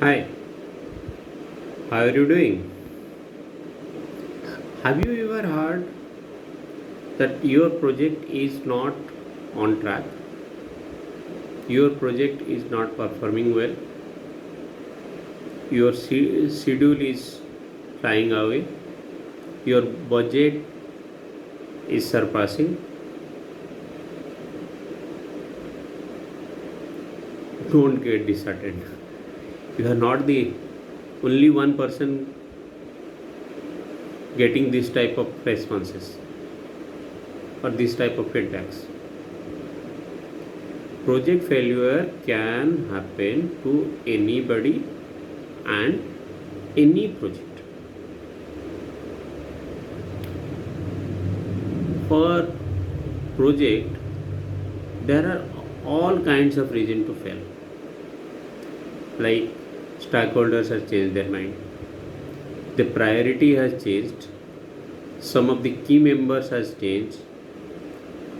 Hi, how are you doing? Have you ever heard that your project is not on track? Your project is not performing well? Your schedule is flying away? Your budget is surpassing? Don't get disheartened. You are not the only one person getting this type of responses or this type of feedbacks. Project failure can happen to anybody and any project. For project, there are all kinds of reason to fail. Like stakeholders have changed their mind, the priority has changed, some of the key members has changed,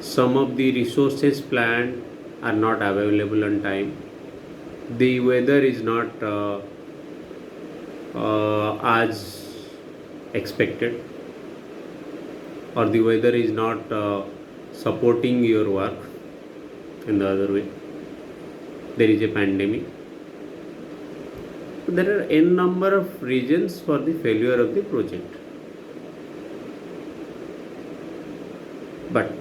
some of the resources planned are not available on time, the weather is not as expected, or the weather is not supporting your work in the other way, there is a pandemic. There are n number of reasons for the failure of the project, but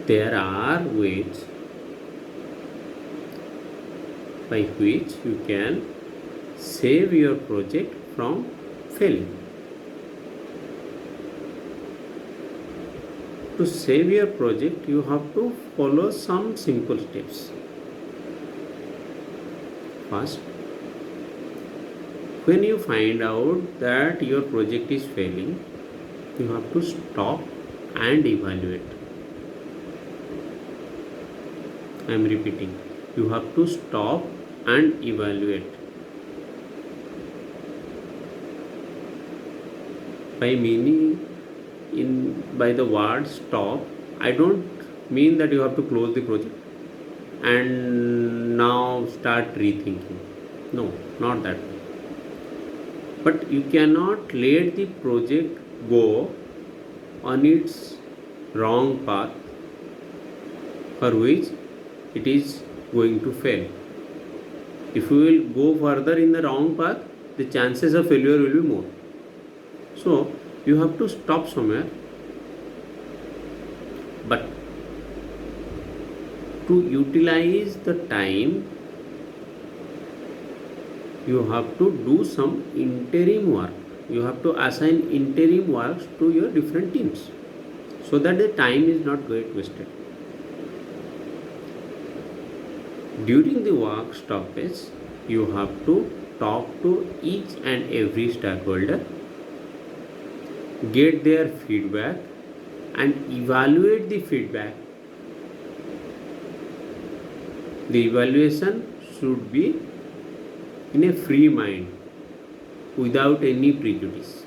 there are ways by which you can save your project from failing. To save your project, you have to follow some simple steps. First, when you find out that your project is failing, you have to stop and evaluate. I am repeating, you have to stop and evaluate. By the word stop, I don't mean that you have to close the project and now start rethinking. No, not that way. But you cannot let the project go on its wrong path for which it is going to fail. If you will go further in the wrong path, the chances of failure will be more. So you have to stop somewhere, but to utilize the time, you have to do some interim work. You have to assign interim works to your different teams so that the time is not get wasted. During the work stoppage, you have to talk to each and every stakeholder, get their feedback and evaluate the feedback. The evaluation should be in a free mind, without any prejudice.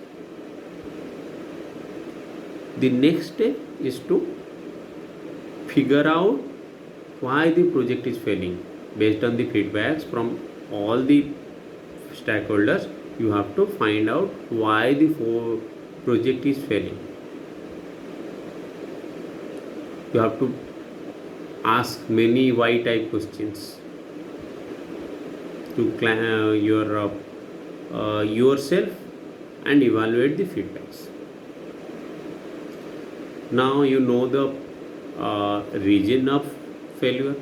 The next step is to figure out why the project is failing. Based on the feedbacks from all the stakeholders, you have to find out why the project is failing. You have to ask many why type questions to yourself and evaluate the feedbacks. Now you know the region of failure.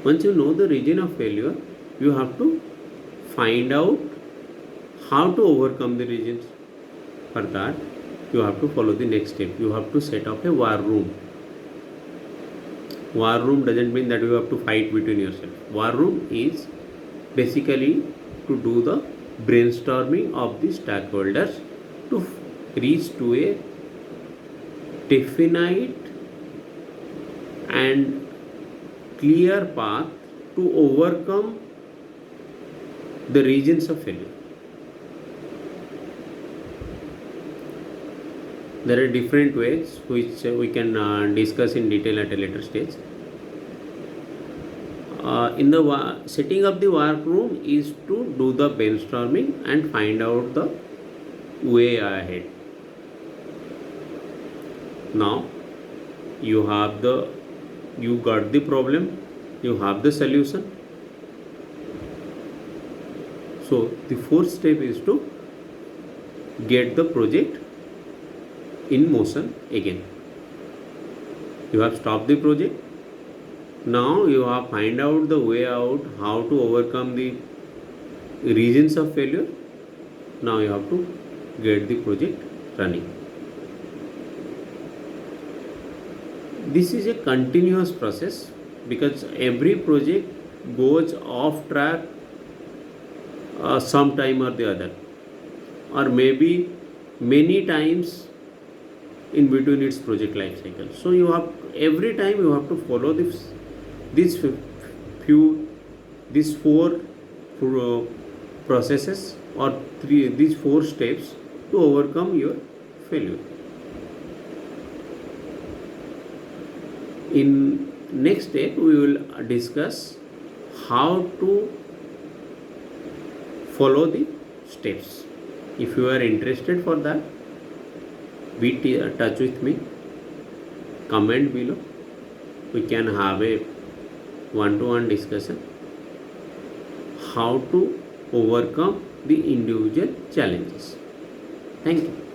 Once you know the region of failure, you have to find out how to overcome the regions. For that, you have to follow the next step. You have to set up a war room. War room doesn't mean that you have to fight between yourself. War room is basically to do the brainstorming of the stakeholders to reach to a definite and clear path to overcome the regions of failure. There are different ways which we can discuss in detail at a later stage. In the setting up the work room is to do the brainstorming and find out the way ahead. Now you got the problem, you have the solution. So the fourth step is to get the project in motion again. You have stopped the project. Now you have find out the way out, how to overcome the reasons of failure. Now you have to get the project running. This is a continuous process because every project goes off track sometime or the other, or maybe many times in between its project life cycle. So you have every time you have to follow these these four processes or these four steps to overcome your failure. In next step we will discuss how to follow the steps. If you are interested for that, be touch with me, comment below. We can have a one-to-one discussion how to overcome the individual challenges. Thank you.